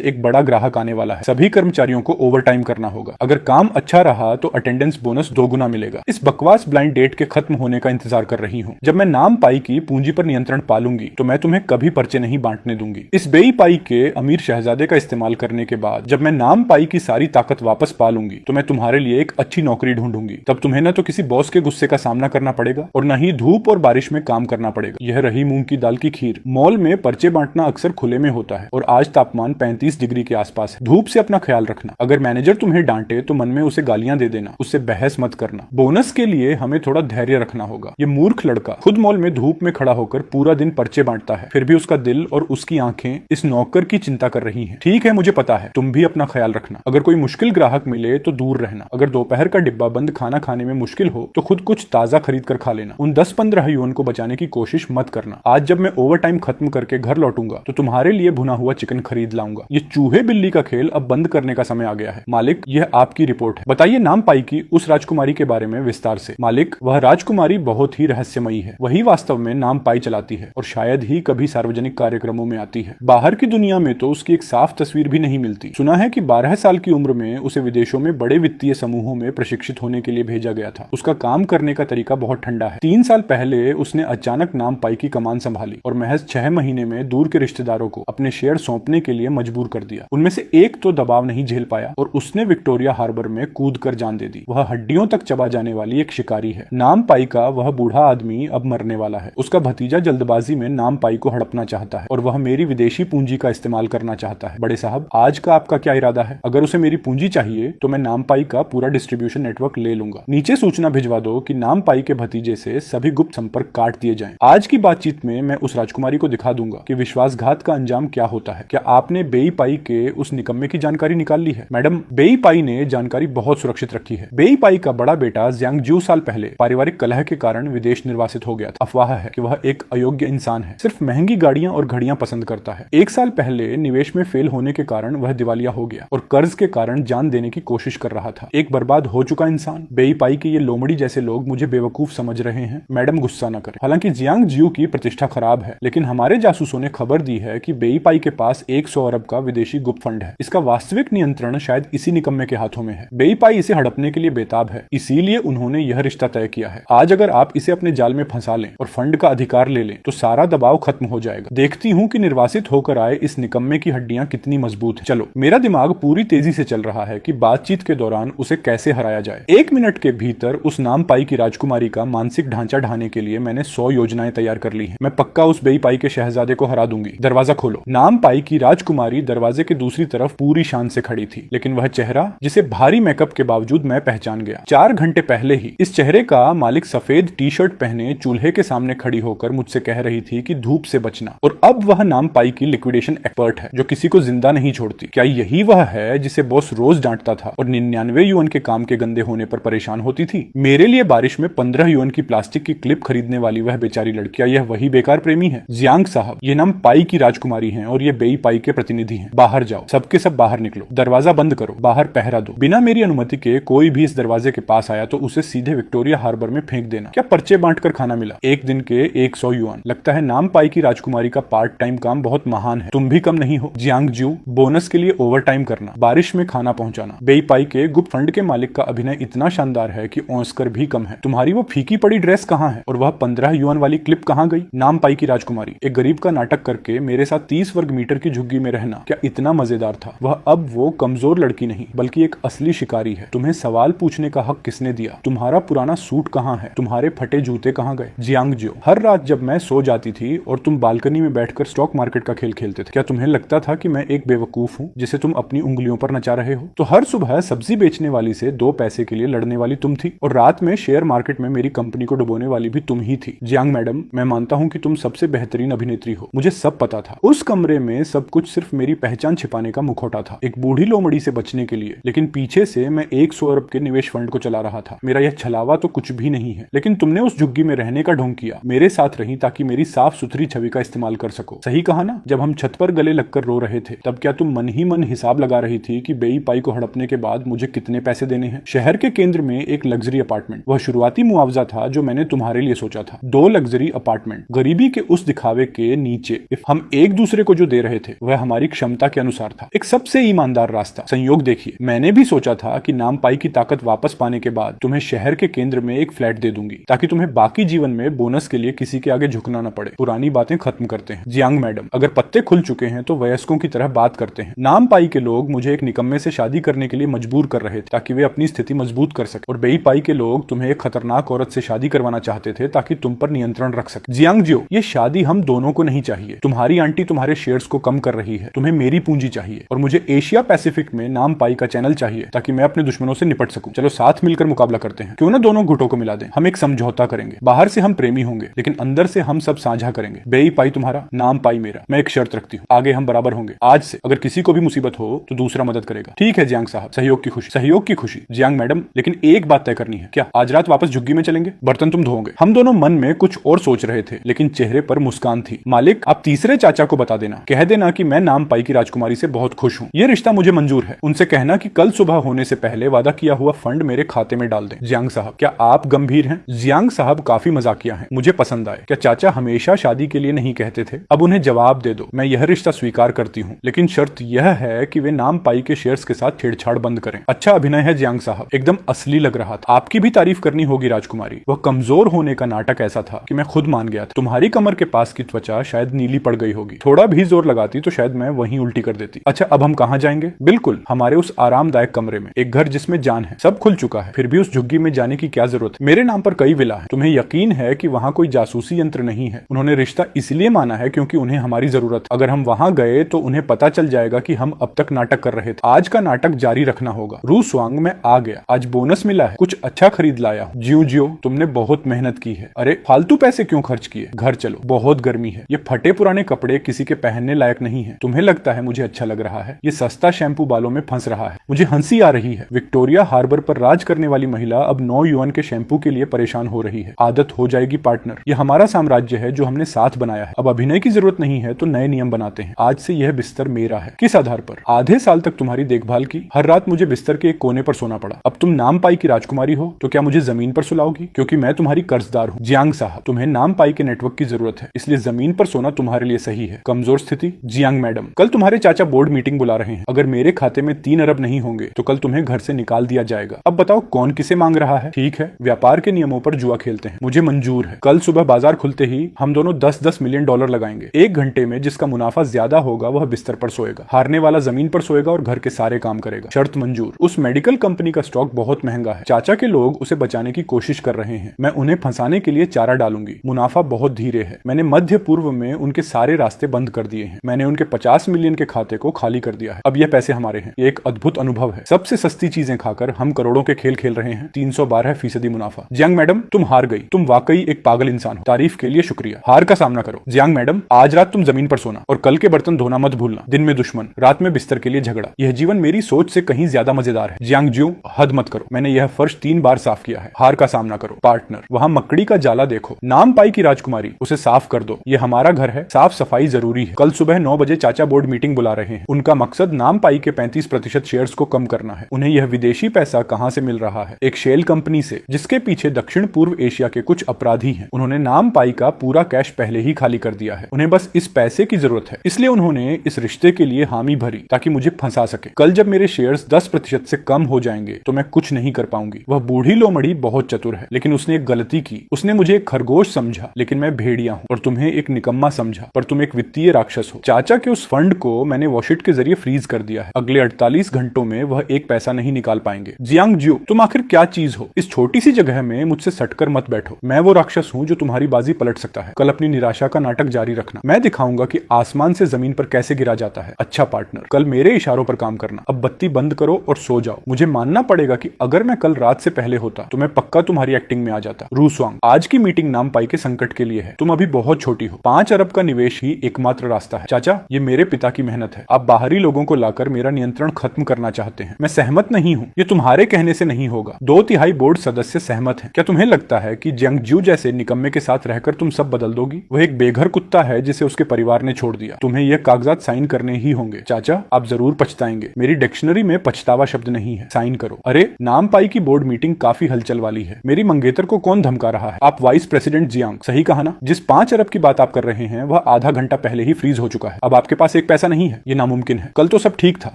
एक बड़ा ग्राहक आने वाला है, सभी कर्मचारियों को ओवरटाइम करना होगा। अगर काम अच्छा रहा तो अटेंडेंस बोनस 2 गुना मिलेगा। इस बकवास ब्लाइंड डेट के खत्म होने का इंतजार कर रही हूँ। जब मैं नाम पाई की पूंजी पर नियंत्रण पालूंगी तो मैं तुम्हें कभी पर्चे नहीं बांटने दूंगी। इस बेई पाई के अमीर शहजादे का इस्तेमाल करने के बाद जब मैं नाम पाई की सारी ताकत वापस पालूंगी तो मैं तुम्हारे लिए एक अच्छी नौकरी ढूंढूंगी। तब तुम्हें न तो किसी बॉस के गुस्से का सामना करना पड़ेगा और न ही धूप और बारिश में काम करना पड़ेगा। यह रही मूंग की दाल की खीर। मॉल में पर्चे बांटना अक्सर खुले में होता है और आज तापमान 35 डिग्री के आसपास है। धूप से अपना ख्याल रखना। अगर मैनेजर तुम्हें डांटे तो मन में उसे गालियां दे देना, उससे बहस मत करना। बोनस के लिए हमें थोड़ा धैर्य रखना होगा। ये मूर्ख लड़का खुद मॉल में धूप में खड़ा होकर पूरा दिन पर्चे बांटता है, फिर भी उसका दिल और उसकी आंखें इस नौकर की चिंता कर रही हैं। ठीक है, मुझे पता है, तुम भी अपना ख्याल रखना। अगर कोई मुश्किल ग्राहक मिले तो दूर रहना। अगर दोपहर का डिब्बा बंद खाना खाने में मुश्किल हो तो खुद कुछ ताजा खरीद कर खा लेना। उन 10-15 युआन को बचाने की कोशिश मत करना। आज जब मैं ओवर टाइम खत्म करके घर लौटूंगा तो तुम्हारे लिए भुना हुआ चिकन खरीद लाऊंगा। ये चूहे बिल्ली का खेल अब बंद करने का समय आ गया है। मालिक, यह आपकी रिपोर्ट है। बताइए नाम पाई की उस राजकुमारी के बारे में विस्तार से। मालिक, वह राजकुमारी बहुत ही रहस्यमयी है। वही वास्तव में नाम पाई चलाती है और शायद ही कभी सार्वजनिक कार्यक्रमों में आती है। बाहर की दुनिया में तो उसकी एक साफ तस्वीर भी नहीं मिलती। सुना है कि 12 साल की उम्र में उसे विदेशों में बड़े वित्तीय समूहों में प्रशिक्षित होने के लिए भेजा गया था। उसका काम करने का तरीका बहुत ठंडा है। 3 साल पहले उसने अचानक नाम पाई की कमान संभाली और महज 6 महीने में दूर के रिश्तेदारों को अपने शेयर सौंपने के लिए मजबूर कर दिया। उनमें से एक तो दबाव नहीं झेल पाया और उसने विक्टोरिया हार्बर में कूद कर जान दे दी। वह हड्डियों तक चबा जाने वाली एक शिकारी है। नाम पाई का वह बूढ़ा आदमी अब मरने वाला है। उसका भतीजा जल्दबाजी में नाम पाई को हड़पना चाहता है और वह मेरी विदेशी पूंजी का इस्तेमाल करना चाहता है। बड़े साहब, आज का आपका क्या इरादा है? अगर उसे मेरी पूंजी चाहिए तो मैं नाम पाई का पूरा डिस्ट्रीब्यूशन नेटवर्क ले लूंगा। नीचे सूचना भिजवा दो कि नाम पाई के भतीजे से सभी गुप्त संपर्क काट दिए जाएं। आज की बातचीत में मैं उस राजकुमारी को दिखा दूंगा कि विश्वासघात का अंजाम क्या होता है। क्या आपने बेई पाई के उस निकम्मे की जानकारी निकाल ली है? मैडम, बेई पाई ने जानकारी बहुत सुरक्षित रखी है। बेई पाई का बड़ा बेटा ज़ियांगज्यू साल पहले पारिवारिक कलह के कारण विदेश निर्वासित हो गया था। अफवाह है कि वह एक अयोग्य इंसान है, सिर्फ महंगी गाड़ियां और घड़ियां पसंद करता है। 1 साल पहले निवेश में फेल होने के कारण वह दिवालिया हो गया और कर्ज के कारण जान देने की कोशिश कर रहा था। एक बर्बाद हो चुका इंसान। बेई पाई के ये लोमड़ी जैसे लोग मुझे बेवकूफ समझ रहे हैं। मैडम, गुस्सा न करें। हालांकि ज़ियांगज्यू की प्रतिष्ठा खराब है, लेकिन हमारे जासूसों ने खबर दी है कि बेई पाई के पास 100 अरब का विदेशी गुप्त फंड है। इसका वास्तविक नियंत्रण शायद इसी निकम्मे के हाथों में है। बेई पाई इसे हड़पने के लिए बेताब है, इसीलिए उन्होंने यह रिश्ता तय किया है। आज अगर आप इसे अपने जाल में फंसा लें और फंड का अधिकार ले लें तो सारा दबाव खत्म हो जाएगा। देखती हूँ कि निर्वासित होकर आए इस निकम्मे की हड्डियां कितनी मजबूत हैं। चलो, मेरा दिमाग पूरी तेजी से चल रहा है कि बातचीत के दौरान उसे कैसे हराया जाए। 1 मिनट के भीतर उस नाम पाई की राजकुमारी का मानसिक ढांचा ढाने के लिए मैंने 100 योजनाएं तैयार कर ली हैं। मैं पक्का उस बेई पाई के शहजादे को हरा दूंगी। दरवाजा खोलो। नाम पाई की राजकुमारी दरवाजे के दूसरी तरफ पूरी शान से खड़ी थी, लेकिन वह चेहरा जिसे भारी मेकअप के बावजूद मैं पहचान गया। 4 घंटे पहले ही इस चेहरे का मालिक सफेद टी-शर्ट पहने चूल्हे के सामने खड़ी होकर मुझसे कह रही थी कि धूप से बचना, और अब वह नाम पाई की लिक्विडेशन एक्सपर्ट है जो किसी को जिंदा नहीं छोड़ती। क्या यही वह है जिसे बॉस रोज डांटता था और 99 युआन के काम के गंदे होने पर परेशान होती थी? मेरे लिए बारिश में 15 युआन की प्लास्टिक की क्लिप खरीदने वाली वह बेचारी लड़कियां, यह वही बेकार प्रेमी है? जियांग साहब, ये नाम पाई की राजकुमारी हैं और ये बेई पाई के प्रतिनिधि हैं। बाहर जाओ, सबके सब बाहर निकलो। दरवाजा बंद करो, बाहर पहरा दो। बिना मेरी अनुमति के कोई भी इस दरवाजे के पास आया तो उसे सीधे विक्टोरिया हार्बर में फेंक देना। क्या पर्चे बांटकर खाना मिला? एक दिन के 100 युआन। लगता है नाम पाई की राजकुमारी का पार्ट टाइम काम बहुत महान है। तुम भी कम नहीं हो। जियांगज्यू, बोनस के लिए ओवर टाइम करना, बारिश में खाना पहुंचाना। बेई पाई के गुप्त फंड के मालिक का अभिनय इतना शानदार है कि ऑस्कर भी कम है। तुम्हारी वो फीकी पड़ी ड्रेस कहाँ है और वह 15 युआन वाली क्लिप कहाँ गई? नाम पाई की राजकुमारी, एक गरीब का नाटक करके मेरे साथ 30 वर्ग मीटर की झुग्गी में रहना क्या इतना मजेदार था? वह अब वो कमजोर लड़की नहीं बल्कि एक असली शिकारी है। तुम्हें सवाल पूछने का हक किसने दिया? तुम्हारा पुराना सूट कहाँ है? तुम्हारे फटे जूते कहाँ गए? जियांगज्यू, हर रात जब मैं सो जाती थी और तुम बालकनी में बैठकर स्टॉक मार्केट का खेल खेलते थे, क्या तुम्हें लगता था कि मैं एक बेवकूफ हूँ जिसे तुम अपनी उंगलियों पर नचा रहे हो? तो हर सुबह सब्जी बेचने वाली से 2 पैसे के लिए लड़ने वाली तुम थी और रात में शेयर मार्केट में मेरी कंपनी को डुबोने वाली भी तुम ही थी। जियांग मैडम, मैं मानता हूँ कि तुम सबसे बेहतरीन अभिनेत्री हो, मुझे सब पता था। उस कमरे में सब कुछ सिर्फ मेरी पहचान छिपाने का मुखौटा था, एक बूढ़ी लोमड़ी से बचने के लिए, लेकिन पीछे से मैं 100 अरब के निवेश फंड को चला रहा था। मेरा यह छलावा तो कुछ भी नहीं है, लेकिन तुमने उस झुग्गी में रहने का ढोंग किया, मेरे साथ रही ताकि मेरी साफ सुथरी छवि का इस्तेमाल कर सको। सही कहा ना? जब हम छत पर गले लगकर रो रहे थे तब क्या तुम मन ही मन हिसाब लगा रही थी कि बेई पाई को हड़पने के बाद मुझे कितने पैसे देने हैं? शहर के केंद्र में एक लग्जरी अपार्टमेंट, वह शुरुआती मुआवजा था जो मैंने तुम्हारे लिए सोचा था। 2 लग्जरी अपार्टमेंट, गरीबी के उस दिखावे के नीचे। हम हम एक दूसरे को जो दे रहे थे वह हमारी क्षमता के अनुसार था, एक सबसे ईमानदार रास्ता। संयोग देखिए, मैंने भी सोचा था कि नाम पाई की ताकत वापस पाने के बाद तुम्हें शहर के केंद्र में एक फ्लैट दे दूंगी ताकि तुम्हें बाकी जीवन में बोनस के लिए किसी के आगे झुकना न पड़े। पुरानी बातें खत्म करते हैं। जियांग मैडम, अगर पत्ते खुल चुके हैं तो वयस्कों की तरह बात करते हैं। नाम पाई के लोग मुझे एक निकम्मे से शादी करने के लिए मजबूर कर रहे थे ताकि वे अपनी स्थिति मजबूत कर सके, और बेई पाई के लोग तुम्हें एक खतरनाक औरत से शादी करवाना चाहते थे ताकि तुम पर नियंत्रण रख सके। जियांग जियो, ये शादी हम दोनों को नहीं चाहिए। तुम्हारी आंटी तुम्हारे शेयर्स को कम कर रही है, तुम्हें मेरी पूंजी चाहिए, और मुझे एशिया पैसिफिक में नाम पाई का चैनल चाहिए ताकि मैं अपने दुश्मनों से निपट सकूं। चलो साथ मिलकर मुकाबला करते हैं। क्यों ना दोनों गुटों को मिला दें। हम एक समझौता करेंगे। बाहर से हम प्रेमी होंगे लेकिन अंदर से हम सब साझा करेंगे। बेई पाई तुम्हारा, नाम पाई मेरा। मैं एक शर्त रखती हूँ, आगे हम बराबर होंगे। आज से अगर किसी को भी मुसीबत हो तो दूसरा मदद करेगा। ठीक है जियांग साहब, सहयोग की खुशी। सहयोग की खुशी। जियांग मैडम, लेकिन एक बात तय करनी है। क्या आज रात वापस झुग्गी में चलेंगे? बर्तन तुम धोओगे। हम दोनों मन में कुछ और सोच रहे थे लेकिन चेहरे पर मुस्कान थी। मालिक, आप तीसरे चाचा को बता देना, कह देना कि मैं नाम पाई की राजकुमारी से बहुत खुश हूँ। ये रिश्ता मुझे मंजूर है। उनसे कहना कि कल सुबह होने से पहले वादा किया हुआ फंड मेरे खाते में डाल दें। जियांग साहब, क्या आप गंभीर हैं? जियांग साहब काफी मजाकिया हैं, मुझे पसंद आए। क्या चाचा हमेशा शादी के लिए नहीं कहते थे? अब उन्हें जवाब दे दो। मैं यह रिश्ता स्वीकार करती हूँ लेकिन शर्त यह है कि वे नाम पाई के शेयर्स के साथ छेड़छाड़ बंद करें। अच्छा अभिनय है जियांग साहब, एकदम असली लग रहा था। आपकी भी तारीफ करनी होगी राजकुमारी। वह कमजोर होने का नाटक ऐसा था कि मैं खुद मान गया था। तुम्हारी कमर के पास की त्वचा शायद नीली पड़ गई होगी। थोड़ा भी जोर लगाती तो शायद मैं वहीं उल्टी कर देती। अच्छा अब हम कहाँ जाएंगे? बिल्कुल हमारे उस आरामदायक कमरे में, एक घर जिसमें जान है। सब खुल चुका है, फिर भी उस झुग्गी में जाने की क्या जरूरत है? मेरे नाम पर कई विला है। तुम्हें यकीन है कि वहाँ कोई जासूसी यंत्र नहीं है? उन्होंने रिश्ता इसलिए माना है क्योंकि उन्हें हमारी जरूरत। अगर हम वहाँ गए तो उन्हें पता चल जाएगा कि हम अब तक नाटक कर रहे थे। आज का नाटक जारी रखना होगा। रूसवांग में आ गया, आज बोनस मिला है, कुछ अच्छा खरीद लाया हूँ। जियो जियो, तुमने बहुत मेहनत की है। अरे फालतू पैसे क्यों खर्च किए? घर चलो, बहुत गर्मी है। ये फटे पुराने कपड़े किसी के पहनने लायक नहीं है। तुम्हें लगता है मुझे अच्छा लग रहा है? ये सस्ता शैम्पू बालों में फंस रहा है। मुझे हंसी आ रही है। विक्टोरिया हार्बर पर राज करने वाली महिला अब 9 युआन के शैम्पू के लिए परेशान हो रही है। आदत हो जाएगी पार्टनर। ये हमारा साम्राज्य है जो हमने साथ बनाया है। अब अभिनय की जरूरत नहीं है तो नए नियम बनाते हैं। आज से यह बिस्तर मेरा है। किस आधार पर? आधे साल तक तुम्हारी देखभाल की, हर रात मुझे बिस्तर के एक कोने पर सोना पड़ा। अब तुम नाम पाई की राजकुमारी हो तो क्या मुझे जमीन पर सुलाओगी? क्योंकि मैं तुम्हारी कर्जदार हूँ। जियांग साहब, तुम्हें नाम पाई के नेटवर्क की जरूरत है, इसलिए जमीन पर सोना तुम्हारे लिए सही है। कमजोर स्थिति। जियांग मैडम, कल तुम्हारे चाचा बोर्ड मीटिंग बुला रहे हैं। अगर मेरे खाते में 3 अरब नहीं होंगे तो कल तुम्हें घर से निकाल दिया जाएगा। अब बताओ कौन किसे मांग रहा है? ठीक है, व्यापार के नियमों पर जुआ खेलते हैं, मुझे मंजूर है। कल सुबह बाजार खुलते ही हम दोनों 10-10 मिलियन डॉलर लगाएंगे। 1 घंटे में जिसका मुनाफा ज्यादा होगा वह बिस्तर पर सोएगा, हारने वाला जमीन पर सोएगा और घर के सारे काम करेगा। शर्त मंजूर। उस मेडिकल कंपनी का स्टॉक बहुत महंगा है। चाचा के लोग उसे बचाने की कोशिश कर रहे हैं। मैं उन्हें फंसाने के लिए चारा डालूंगी। मुनाफा बहुत धीरे है। मैंने मध्य पूर्व में उनके सारे रास्ते बंद कर दिए हैं। मैंने उनके 50 मिलियन के खाते को खाली कर दिया है। अब यह पैसे हमारे हैं। ये एक अद्भुत अनुभव है। सबसे सस्ती चीजें खाकर हम करोड़ों के खेल खेल रहे हैं। 312% मुनाफा। जियांग मैडम, तुम हार गई। तुम वाकई एक पागल इंसान हो। तारीफ के लिए शुक्रिया। हार का सामना करो। जियांग मैडम, आज रात तुम जमीन पर सोना और कल के बर्तन धोना मत भूलना। दिन में दुश्मन, रात में बिस्तर के लिए झगड़ा। यह जीवन मेरी सोच से कहीं ज्यादा मजेदार है। जियांग जियो, हद मत करो। मैंने यह फर्श 3 बार साफ किया है। हार का सामना करो। पार्टनर, वहाँ मकड़ी का जाला देखो। नाम पाई की राजकुमारी, उसे साफ कर दो। ये हमारा घर है, साफ सफाई जरूरी है। कल सुबह 9 बजे चाचा बोर्ड मीटिंग बुला रहे हैं। उनका मकसद नाम पाई के 35% शेयर्स को कम करना है। उन्हें यह विदेशी पैसा कहाँ से मिल रहा है? एक शेल कंपनी से, जिसके पीछे दक्षिण पूर्व एशिया के कुछ अपराधी हैं। उन्होंने नाम पाई का पूरा कैश पहले ही खाली कर दिया है। उन्हें बस इस पैसे की जरूरत है, इसलिए उन्होंने इस रिश्ते के लिए हामी भरी ताकि मुझे फंसा सके। कल जब मेरे शेयर्स 10% से कम हो जाएंगे तो मैं कुछ नहीं कर पाऊंगी। वह बूढ़ी लोमड़ी बहुत चतुर है लेकिन उसने एक गलती की। उसने मुझे एक खरगोश समझा लेकिन मैं भेड़िया हूँ, और तुम्हें एक निकम्मा समझा पर तुम एक वित्तीय राक्षस हो। चाचा के उस फंड को मैंने वॉशिट के जरिए फ्रीज कर दिया है। अगले 48 घंटों में वह एक पैसा नहीं निकाल पाएंगे। जियांग जियो, तुम आखिर क्या चीज हो? इस छोटी सी जगह में मुझसे सटकर मत बैठो। मैं वो राक्षस हूँ जो तुम्हारी बाजी पलट सकता है। कल अपनी निराशा का नाटक जारी रखना। मैं दिखाऊंगा कि आसमान से जमीन पर कैसे गिरा जाता है। अच्छा पार्टनर, कल मेरे इशारों पर काम करना। अब बत्ती बंद करो और सो जाओ। मुझे मानना पड़ेगा कि अगर मैं कल रात से पहले होता तो मैं पक्का तुम्हारी एक्टिंग में आ जाता। रूसवांग, आज की मीटिंग नाम पाई के संकट के लिए है। तुम अभी बहुत छोटी हो। 5 अरब का निवेश ही एकमात्र रास्ता है। चाचा, ये मेरे पिता की मेहनत है। आप बाहरी लोगों को लाकर मेरा नियंत्रण खत्म करना चाहते हैं। मैं सहमत नहीं हूँ। ये तुम्हारे कहने से नहीं होगा। 2/3 बोर्ड सदस्य सहमत हैं। क्या तुम्हें लगता है कि जियांगज्यू जैसे निकम्मे के साथ रहकर तुम सब बदल दोगी? वह एक बेघर कुत्ता है जिसे उसके परिवार ने छोड़ दिया। तुम्हें यह कागजात साइन करने ही होंगे। चाचा, आप जरूर पछताएंगे। मेरी डिक्शनरी में पछतावा शब्द नहीं है। साइन करो। अरे, नाम पाई की बोर्ड मीटिंग काफी हलचल वाली है। मेरी मंगेतर को कौन धमका रहा है? आप वाइस प्रेसिडेंट जियांग, सही कहा ना? जिस 5 अरब की बात आप कर रहे हैं वह आधा घंटा पहले ही फ्रीज हो चुका है। अब आपके पास एक पैसा नहीं है, ये नामुमकिन है। कल तो सब ठीक था।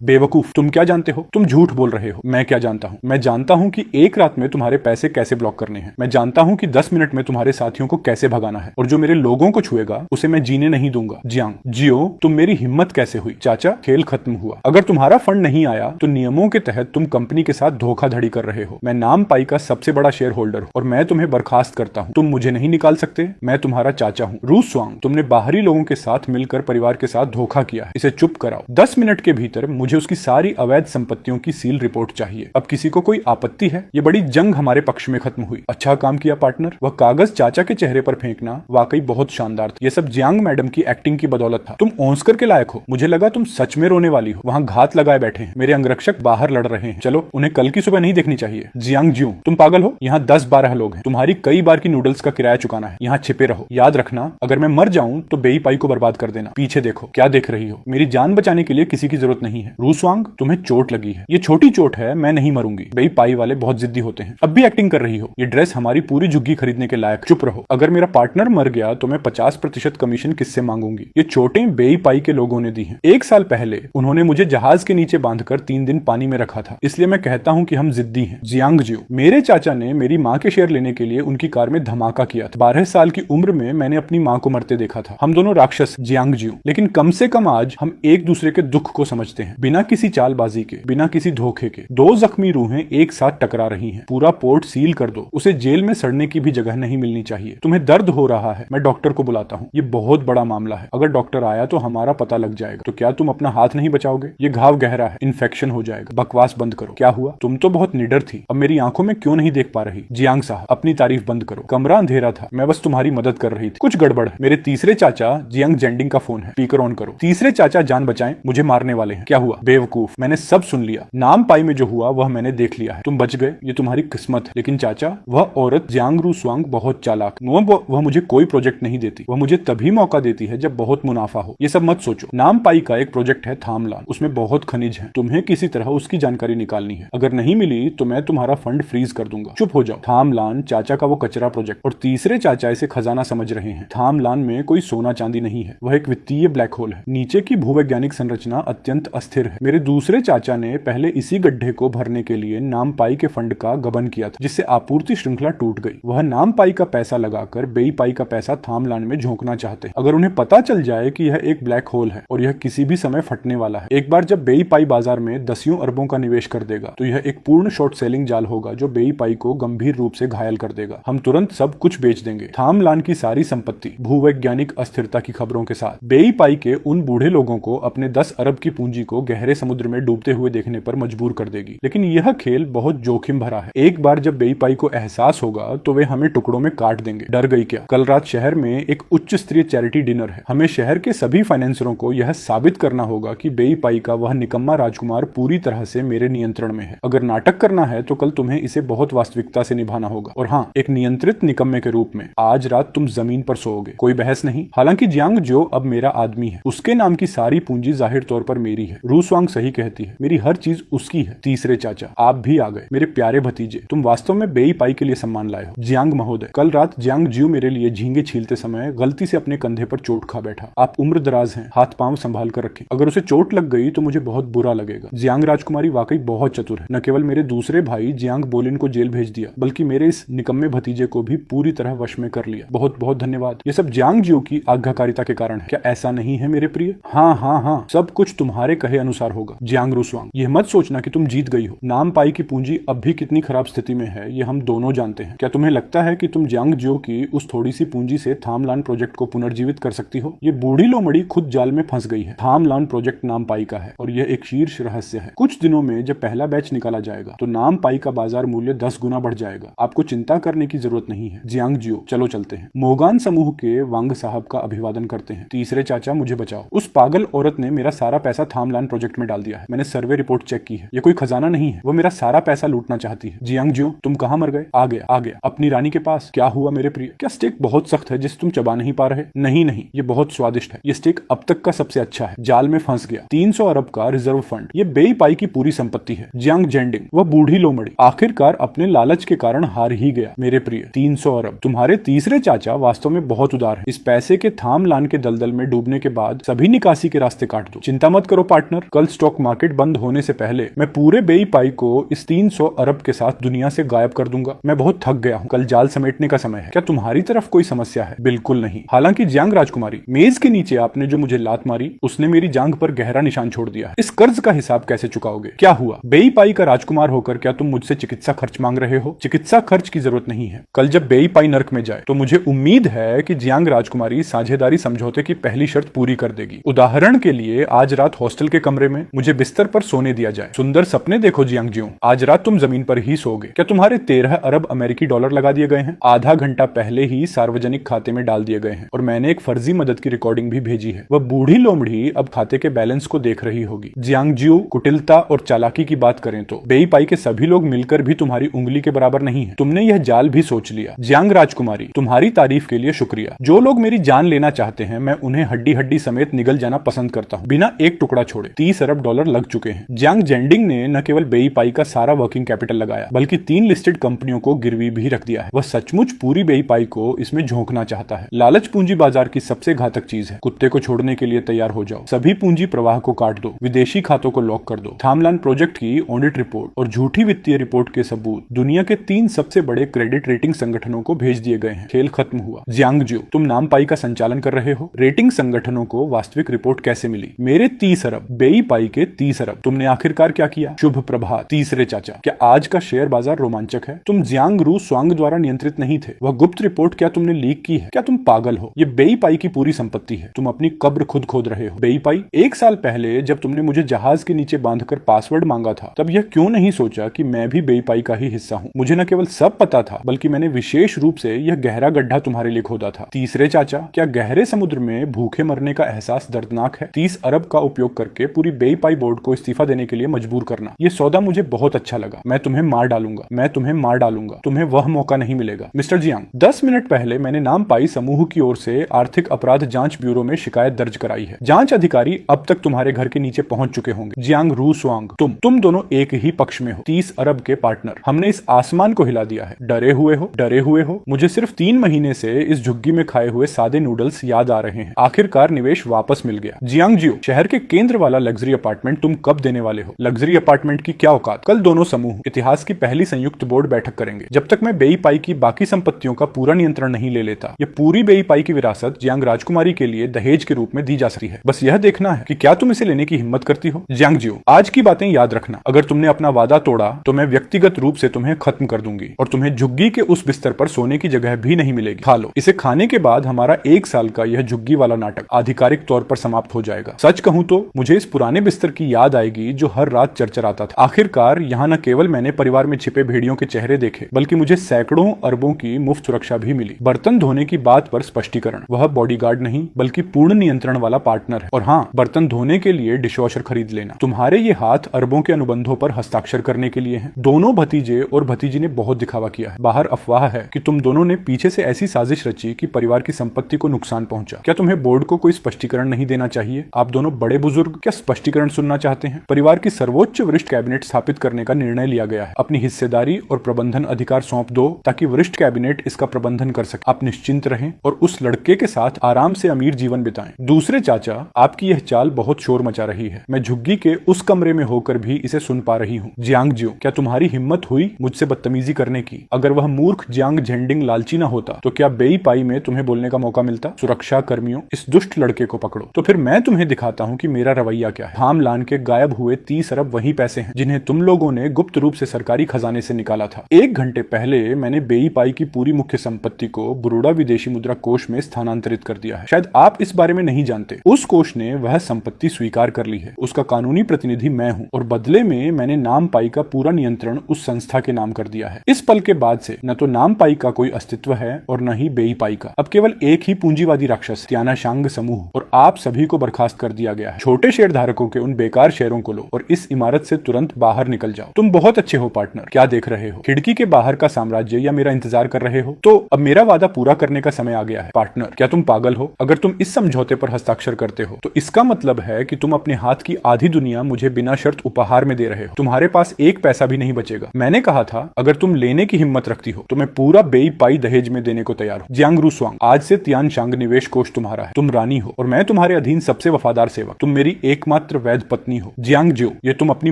बेवकूफ, तुम क्या जानते हो? तुम झूठ बोल रहे हो। मैं क्या जानता हूँ? मैं जानता हूँ कि एक रात में तुम्हारे पैसे कैसे ब्लॉक करने हैं। मैं जानता हूँ कि 10 मिनट में तुम्हारे साथियों को कैसे भगाना है, और जो मेरे लोगों को छुएगा उसे मैं जीने नहीं दूंगा। जियांग, जियो, तुम मेरी हिम्मत कैसे हुई? चाचा, खेल खत्म हुआ। अगर तुम्हारा फंड नहीं आया तो नियमों के तहत तुम कंपनी के साथ धोखाधड़ी कर रहे हो। मैं नामपाई का सबसे बड़ा शेयर होल्डर हूँ और मैं तुम्हें बर्खास्त करता हूँ। तुम मुझे नहीं निकाल सकते। मैं तुम्हारा चाचा हूँ। रूसवांग, तुमने बाहरी लोगों के साथ मिलकर परिवार के साथ धोखा किया है। इसे चुप कराओ। 10 मिनट के भीतर मुझे उसकी सारी अवैध संपत्तियों की सील रिपोर्ट चाहिए। अब किसी को कोई आपत्ति है? ये बड़ी जंग हमारे पक्ष में खत्म हुई। अच्छा काम किया पार्टनर। वह कागज चाचा के चेहरे पर फेंकना वाकई बहुत शानदार था। यह सब जियांग मैडम की एक्टिंग की बदौलत था। तुम ऑस्कर के लायक हो। मुझे लगा तुम सच में रोने वाली हो। वहाँ घात लगाए बैठे हैं। मेरे अंगरक्षक बाहर लड़ रहे हैं। चलो, उन्हें कल की सुबह नहीं देखनी चाहिए। जियांग जियो, तुम पागल हो? यहाँ 10-12 लोग हैं। तुम्हारी कई बार की नूडल्स का किराया चुकाना है। यहाँ छिपे रहो। याद रखना, अगर मैं मर जाऊं तो बेई पाई को बर्बाद कर देना। पीछे देखो। क्या देख रही हो? मेरी जान बचाने के लिए किसी की जरूरत नहीं है। रूसवांग, तुम्हें चोट लगी है। ये छोटी चोट है, मैं नहीं मरूंगी। बेई पाई वाले बहुत जिद्दी होते हैं। अब भी एक्टिंग कर रही हो। ये ड्रेस हमारी पूरी झुग्गी खरीदने के लायक। चुप रहो। अगर मेरा पार्टनर मर गया तो मैं 50% कमीशन किससे मांगूंगी? ये चोटें बेई पाई के लोगों ने दी हैं। 1 साल पहले उन्होंने मुझे जहाज के नीचे बांधकर 3 दिन पानी में रखा था। इसलिए मैं कहता हूँ कि हम जिद्दी हैं। जियांग जियो, मेरे चाचा ने मेरी माँ के शेयर लेने के लिए उनकी कार में धमाका किया था। 12 साल की उम्र में मैंने अपनी माँ को मरते देखा था। हम दोनों राक्षस। जियांग जियो, लेकिन कम से कम आज हम एक दूसरे के दुख को समझते हैं। बिना किसी चालबाजी के, बिना किसी धोखे के 2 जख्मी रूहें एक साथ टकरा रही हैं। पूरा पोर्ट सील कर दो। उसे जेल में सड़ने की भी जगह नहीं मिलनी चाहिए। तुम्हें दर्द हो रहा है, मैं डॉक्टर को बुलाता हूँ। ये बहुत बड़ा मामला है। अगर डॉक्टर आया तो हमारा पता लग जाएगा। तो क्या तुम अपना हाथ नहीं बचाओगे? ये घाव गहरा है, इन्फेक्शन हो जाएगा। बकवास बंद करो। क्या हुआ? तुम तो बहुत निडर थी। अब मेरी आंखों में क्यों नहीं देख पा रही? जियांग साहब, अपनी तारीफ बंद करो। कमरा अंधेरा था, मैं बस तुम्हारी मदद कर रही थी। कुछ गड़बड़ है। मेरे तीसरे चाचा जियांग जेंडिंग का फोन है। स्पीकर ऑन करो। तीसरे चाचा जान बचाएं, मुझे मारने वाले हैं। क्या हुआ? बेवकूफ, मैंने सब सुन लिया। नामपाई में जो हुआ वह मैंने देख लिया है। तुम बच गए, ये तुम्हारी किस्मत है। लेकिन चाचा, वह औरत जियांग रूसवांग बहुत चालाक। वह मुझे कोई प्रोजेक्ट नहीं देती। वह मुझे तभी मौका देती है जब बहुत मुनाफा हो। ये सब मत सोचो। नामपाई का एक प्रोजेक्ट है थामलान। उसमें बहुत खनिज है। तुम्हें किसी तरह उसकी जानकारी निकालनी है। अगर नहीं मिली तो मैं तुम्हारा फंड फ्रीज कर दूंगा। चुप हो जाओ। थामलान चाचा का वो कचरा प्रोजेक्ट, और तीसरे चाचा इसे खजाना समझ रहे हैं। थामलान में कोई सोना चांदी नहीं है। वह एक वित्तीय ब्लैक होल है। नीचे की भूवैज्ञानिक संरचना अत्यंत अस्थिर है। मेरे दूसरे चाचा ने पहले इसी गड्ढे को भरने के लिए नामपाई के फंड का गबन किया था, जिससे आपूर्ति श्रृंखला टूट गई। वह नामपाई का पैसा लगाकर बेई पाई का पैसा थामलान में झोंकना चाहते हैं। अगर उन्हें पता चल जाए कि यह एक ब्लैक होल है और यह किसी भी समय फटने वाला है, एक बार जब बेई पाई बाजार में दसियों अरबों का निवेश कर देगा तो यह एक पूर्ण शॉर्ट सेलिंग जाल होगा जो बेई पाई को गंभीर रूप से घायल कर देगा। हम तुरंत सब कुछ बेच देंगे। थामलान की सारी संपत्ति भूवैज्ञानिक अस्थिरता की खबरों के साथ। बेई पाई के उन बूढ़े लोगों को अपने 10 अरब की पूंजी को गहरे समुद्र में डूबते हुए देखने पर मजबूर कर देगी। लेकिन यह खेल बहुत जोखिम भरा है। एक बार जब बेई पाई को एहसास होगा तो वे हमें टुकड़ों में काट देंगे। डर गई क्या? कल रात शहर में एक उच्च स्तरीय चैरिटी डिनर है। हमें शहर के सभी फाइनेंसरों को यह साबित करना होगा कि बेई पाई का वह निकम्मा राजकुमार पूरी तरह से मेरे नियंत्रण में है। अगर नाटक करना है तो कल तुम्हें इसे बहुत वास्तविकता से निभाना होगा। और हाँ, एक नियंत्रित निकम्मे के रूप में आज रात तुम जमीन पर सोओगे। कोई बहस नहीं। हालांकि जियांग जो अब मेरा आदमी है, उसके नाम की सारी पूंजी जाहिर तौर पर मेरी है। रूसवांग सही कहती है, मेरी हर चीज उसकी है। तीसरे चाचा, आप भी आ गए। मेरे प्यारे भतीजे, तुम वास्तव में बेई पाई के लिए सम्मान लाए हो। जियांग महोदय, कल रात जियांग जियो मेरे लिए झींगे छीलते समय गलती से अपने कंधे पर चोट खा बैठा। आप उम्र दराज हैं, हाथ पांव संभाल कर रखें। अगर उसे चोट लग गई तो मुझे बहुत बुरा लगेगा। जियांग राजकुमारी वाकई बहुत चतुर है। न केवल मेरे दूसरे भाई जियांग बोलिन को जेल भेज दिया, बल्कि मेरे इस निकम्मे भतीजे को भी पूरी तरह वश में कर लिया। बहुत बहुत धन्यवाद। ये सब जियांग जियो की आज्ञाकारिता के कारण है। क्या ऐसा नहीं है मेरे प्रिय? हाँ हाँ हाँ, सब कुछ तुम्हारे कहे अनुसार होगा। जियांग रूसवांग, यह मत सोचना कि तुम जीत गई हो। नामपाई की पूंजी अब भी कितनी खराब स्थिति में है ये हम दोनों जानते हैं। क्या तुम्हें लगता है कि तुम जियांग जियो की उस थोड़ी सी पूंजी से थामलान प्रोजेक्ट को पुनर्जीवित कर सकती हो? ये बूढ़ी लोमड़ी खुद जाल में फंस गई है। थामलान प्रोजेक्ट नामपाई का है और यह एक शीर्ष रहस्य है। कुछ दिनों में जब पहला बैच निकाला जाएगा तो नामपाई का बाजार मूल्य 10 गुना बढ़ जाएगा। आपको चिंता करने की जरूरत नहीं है। जियांग जियो, चलो चलते हैं। मोगान समूह के वांग साहब का अभिवादन करते हैं। तीसरे चाचा, मुझे बचाओ। उस पागल औरत ने मेरा सारा पैसा थामलान प्रोजेक्ट में डाल दिया है। मैंने सर्वे रिपोर्ट चेक की है। ये कोई खजाना नहीं है। वो मेरा सारा पैसा लूटना चाहती है। जियांग जियो, तुम कहाँ मर गए? आ गया आ गया, अपनी रानी के पास। क्या हुआ मेरे प्रिय? क्या स्टेक बहुत सख्त है जिसे तुम चबा नहीं पा रहे? नहीं नहीं, ये बहुत स्वादिष्ट है। ये स्टेक अब तक का सबसे अच्छा है। जाल में फंस गया। 300 अरब का रिजर्व फंड, ये बेई पाई की पूरी संपत्ति है। जियांग जेंडिंग, वह बूढ़ी लोमड़ी आखिरकार अपने लालच के कारण हार ही गया। मेरे प्रिय, 300 अरब। तुम्हारे तीसरे चाचा वास्तव में बहुत उदार है। इस पैसे के थाम थामलान के दलदल में डूबने के बाद सभी निकासी के रास्ते काट दो। चिंता मत करो पार्टनर, कल स्टॉक मार्केट बंद होने से पहले मैं पूरे बेई पाई को इस 300 अरब के साथ दुनिया से गायब कर दूंगा। मैं बहुत थक गया हूँ, कल जाल समेटने का समय है। क्या तुम्हारी तरफ कोई समस्या है? बिल्कुल नहीं। हालांकि जियांग राजकुमारी, मेज के नीचे आपने जो मुझे लात मारी उसने मेरी जांघ पर गहरा निशान छोड़ दिया है। इस कर्ज का हिसाब कैसे चुकाओगे? क्या हुआ? बेई पाई का राजकुमार होकर क्या तुम मुझसे चिकित्सा खर्च मांग रहे हो? चिकित्सा खर्च की जरूरत नहीं है। कल जब बेई पाई नर्क में जाए तो मुझे उम्मीद है कि जियांग राजकुमारी साझेदारी समझौते की पहली शर्त पूरी कर देगी। उदाहरण के लिए आज रात हॉस्टल के कमरे में मुझे बिस्तर पर सोने दिया जाए। सुंदर सपने देखो जियांग जियो, आज रात तुम जमीन पर ही सोओगे। क्या तुम्हारे 13 अरब अमेरिकी डॉलर लगा दिए गए हैं? आधा घंटा पहले ही सार्वजनिक खाते में डाल दिए गए हैं और मैंने एक फर्जी मदद की रिकॉर्डिंग भी भेजी है। वह बूढ़ी लोमड़ी अब खाते के बैलेंस को देख रही होगी। जियांग जियो, कुटिलता और चालाकी की बात करें तो बेई पाई के सभी लोग मिलकर भी तुम्हारी उंगली के बराबर नहीं है। तुमने यह जाल भी सोच लिया। जियांग राजकुमारी, तुम्हारी तारीफ के लिए शुक्रिया। जो लोग मेरी जान लेना चाहते हैं मैं उन्हें हड्डी हड्डी समेत निगल जाना पसंद करता हूँ, बिना एक टुकड़ा छोड़े। 30 अरब डॉलर लग चुके हैं। जियांग जेंडिंग ने न केवल बेई पाई का सारा वर्किंग कैपिटल लगाया बल्कि 3 लिस्टेड कंपनियों को गिरवी भी रख दिया है। वह सचमुच पूरी बेई पाई को इसमें झोंकना चाहता है। लालच पूंजी बाजार की सबसे घातक चीज है। कुत्ते को छोड़ने के लिए तैयार हो जाओ। सभी पूंजी प्रवाह को काट दो, विदेशी खातों को लॉक कर दो। थामलान प्रोजेक्ट की ऑडिट रिपोर्ट और झूठी वित्तीय रिपोर्ट के सबूत दुनिया के 3 सबसे बड़े क्रेडिट रेटिंग संगठनों को भेज दिए गए हैं। खेल खत्म हुआ। जियांग जियो, तुम नाम पाई का संचालन कर रहे हो। रेटिंग संगठनों को वास्तविक रिपोर्ट कैसे मिली? मेरे 30 अरब, बेई पाई के 30 अरब। तुमने आखिरकार क्या किया? शुभ प्रभात तीसरे चाचा। क्या आज का शेयर बाजार रोमांचक है? तुम जियांग रू स्वांग द्वारा नियंत्रित नहीं थे। वह गुप्त रिपोर्ट क्या तुमने लीक की है? क्या तुम पागल हो? ये बेई पाई की पूरी संपत्ति है। तुम अपनी कब्र खुद खोद रहे हो। बेई पाई, 1 साल पहले जब तुमने मुझे जहाज के नीचे बांधकर पासवर्ड मांगा था तब यह क्यों नहीं सोचा कि मैं भी बेई पाई का ही हिस्सा हूँ? मुझे न केवल सब पता था बल्कि मैंने विशेष रूप से यह गहरा गड्ढा तुम्हारे लिए खोदा था। तीसरे चाचा, क्या गहरे समुद्र में भूखे मरने का एहसास दर्दनाक है? 30 अरब का उपयोग करके पूरी बेई पाई बोर्ड को इस्तीफा देने के लिए मजबूर करना, यह सौदा मुझे बहुत अच्छा लगा। मैं तुम्हें मार डालूंगा, मैं तुम्हें मार डालूंगा। तुम्हें वह मौका नहीं मिलेगा। मिस्टर जियांग, 10 मिनट पहले मैंने नाम पाई समूह की ओर से आर्थिक अपराध जांच ब्यूरो में शिकायत दर्ज कराई है। जांच अधिकारी अब तक तुम्हारे घर के नीचे पहुंच चुके होंगे। जियांग रू स्वांग, तुम दोनों एक ही पक्ष में हो। 30 अरब के पार्टनर, हमने इस आसमान को हिला दिया है। डरे हुए हो, डरे हुए हो। मुझे सिर्फ 3 महीने से इस झुग्गी में खाए हुए सादे नूडल्स याद आ रहे हैं। आखिरकार निवेश वापस मिल गया। जियांग जियो, शहर के केंद्र वाला लग्जरी अपार्टमेंट तुम कब देने वाले हो? लग्जरी अपार्टमेंट की क्या औकात? कल दोनों समूह इतिहास की पहली संयुक्त बोर्ड बैठक करेंगे। जब तक मैं बेई पाई की बाकी संपत्तियों का पूरा नियंत्रण नहीं ले लेता, यह पूरी बेई पाई की विरासत जियांग राजकुमारी के लिए दहेज के रूप में दी जा सकती है। बस यह देखना है कि क्या तुम इसे लेने की हिम्मत करती हो। जियांग जियो, आज की बातें याद रखना। अगर तुमने अपना वादा तोड़ा तो मैं व्यक्तिगत रूप से तुम्हें खत्म कर दूंगी और तुम्हें झुग्गी के उस बिस्तर पर सोने की जगह भी नहीं मिलेगी। खा लो। इसे खाने के बाद हमारा 1 साल का यह झुग्गी वाला नाटक आधिकारिक तौर पर समाप्त हो जाएगा। सच कहूं तो मुझे इस पुराने बिस्तर की याद आएगी जो हर रात चरचराता था। आखिरकार यहाँ न केवल मैंने परिवार में छिपे भेड़ियों के चेहरे देखे बल्कि मुझे सैकड़ों अरबों की मुफ्त सुरक्षा भी मिली। बर्तन धोने की बात पर स्पष्टीकरण, वह बॉडीगार्ड नहीं बल्कि पूर्ण नियंत्रण वाला पार्टनर है। और हाँ, बर्तन धोने के लिए डिशवॉशर खरीद लेना। तुम्हारे ये हाथ अरबों के अनुबंधों पर हस्ताक्षर करने के लिए हैं। दोनों भतीजे और भतीजी ने बहुत दिखावा किया है। बाहर अफवाह है कि तुम दोनों ने पीछे से ऐसी साजिश रची कि परिवार की संपत्ति को नुकसान पहुंचा। क्या तुम्हें बोर्ड को कोई स्पष्टीकरण नहीं देना चाहिए? आप दोनों बड़े बुजुर्ग क्या स्पष्टीकरण सुनना चाहते हैं? परिवार की सर्वोच्च वरिष्ठ कैबिनेट स्थापित करने का निर्णय लिया गया है। अपनी हिस्सेदारी और प्रबंधन अधिकार सौंप दो ताकि वरिष्ठ कैबिनेट इसका प्रबंधन कर सके। आप निश्चिंत रहें और उस लड़के के साथ आराम से अमीर जीवन बिताएं। दूसरे चाचा, आपकी यह चाल बहुत शोर मचा रही है। मैं झुग्गी के उस कमरे में होकर भी इसे सुन पा रही हूँ। जियांग जियो, क्या तुम्हारी हिम्मत हुई मुझसे बदतमीजी करने की? अगर वह मूर्ख जियांग जेंडिंग लालची न होता तो क्या बेई पाई में तुम्हें बोलने का मौका मिलता? सुरक्षा कर्मियों, इस दुष्ट लड़के को पकड़ो। तो फिर मैं तुम्हें दिखाता हूँ कि मेरा रवैया क्या है। थामलान के गायब हुए 30 अरब वही पैसे हैं जिन्हें तुम लोगों ने गुप्त रूप से सरकारी खजाने से निकाला था। 1 घंटे पहले मैंने बेई पाई की पूरी मुख्य संपत्ति को बरोड़ा विदेशी मुद्रा कोष में स्थानांतरित कर दिया है। शायद आप इस बारे में नहीं जानते। उस कोष ने वह संपत्ति स्वीकार कर ली है। उसका कानूनी प्रतिनिधि मैं हूँ और बदले में मैंने नाम पाई का पूरा नियंत्रण उस संस्था के नाम कर दिया है। इस पल के बाद से न तो नाम पाई का कोई अस्तित्व है और न ही बेई पाई का। अब केवल एक ही पूंजीवादी राक्षस तियानाशांग समूह और आप सभी को बर्खास्त कर दिया गया है। छोटे शेयर धारकों के उन बेकार शेयरों को लो और इस इमारत से तुरंत बाहर निकल जाओ। तुम बहुत अच्छे हो पार्टनर। क्या देख रहे हो? खिड़की के बाहर का साम्राज्य या मेरा इंतजार कर रहे हो? तो अब मेरा वादा पूरा करने का समय आ गया है। पार्टनर, क्या तुम पागल हो? अगर तुम इस समझौते पर हस्ताक्षर करते हो तो इसका मतलब है कि तुम अपने हाथ की आधी दुनिया मुझे बिना शर्त उपहार में दे रहे हो। तुम्हारे पास एक पैसा भी नहीं बचेगा। मैंने कहा था अगर तुम लेने की हिम्मत रखती हो तो मैं पूरा बेई पाई दहेज में देने को तैयार हूँ। जियांग रू स्वांग, आज से तियानशांग निवेश कोष तुम्हारा है। तुम रानी हो और मैं तुम्हारे अधीन सबसे वफादार सेवक। तुम मेरी एकमात्र वैध पत्नी हो। जियांग ज्यू, ये तुम अपनी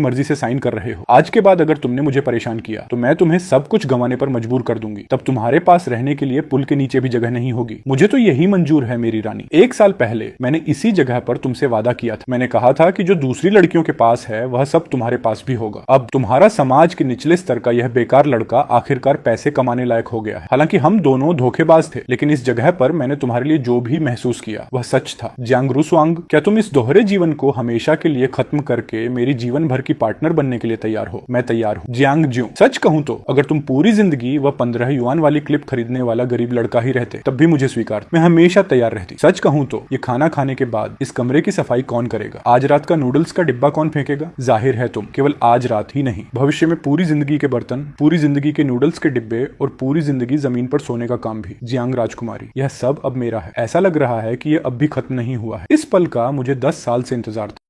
मर्जी से साइन कर रहे हो। आज के बाद अगर तुमने मुझे परेशान किया तो मैं तुम्हें सब कुछ गंवाने पर मजबूर कर दूंगी। तब तुम्हारे पास रहने के लिए पुल के नीचे भी जगह नहीं होगी। मुझे तो यही मंजूर है मेरी रानी। 1 साल पहले मैंने इसी जगह पर तुमसे वादा किया था। मैंने कहा था कि जो दूसरी लड़कियों के पास है वह सब तुम्हारे पास भी होगा। अब तुम्हारा समाज के निचले स्तर का यह बेकार लड़का आखिरकार पैसे कमाने लायक हो गया है। हालांकि हम दोनों धोखेबाज थे, लेकिन इस जगह पर मैंने तुम्हारे लिए जो भी महसूस किया वह सच था। जियांग रुसवांग, क्या तुम इस दोहरे जीवन को हमेशा के लिए खत्म करके मेरी जीवन भर की पार्टनर बनने के लिए तैयार हो? मैं तैयार हूँ। जियांग ज्यू, सच कहूं तो अगर तुम पूरी जिंदगी वह 15 युआन वाली क्लिप खरीदने वाला गरीब लड़का ही रहते तब भी मुझे स्वीकार, मैं हमेशा तैयार रहती। सच कहूं तो ये खाना खाने के बाद इस कमरे की सफाई कौन करेगा? आज रात का नूडल्स का डिब्बा कौन फेंकेगा? जाहिर है तुम। केवल आज रात ही नहीं, भविष्य में पूरी जिंदगी के बर्तन, पूरी जिंदगी के नूडल्स के डिब्बे और पूरी जिंदगी जमीन पर सोने का काम भी। जियांग राजकुमारी, यह सब अब मेरा है। ऐसा लग रहा है कि यह अब भी खत्म नहीं हुआ है। इस पल का मुझे 10 साल से इंतजार था।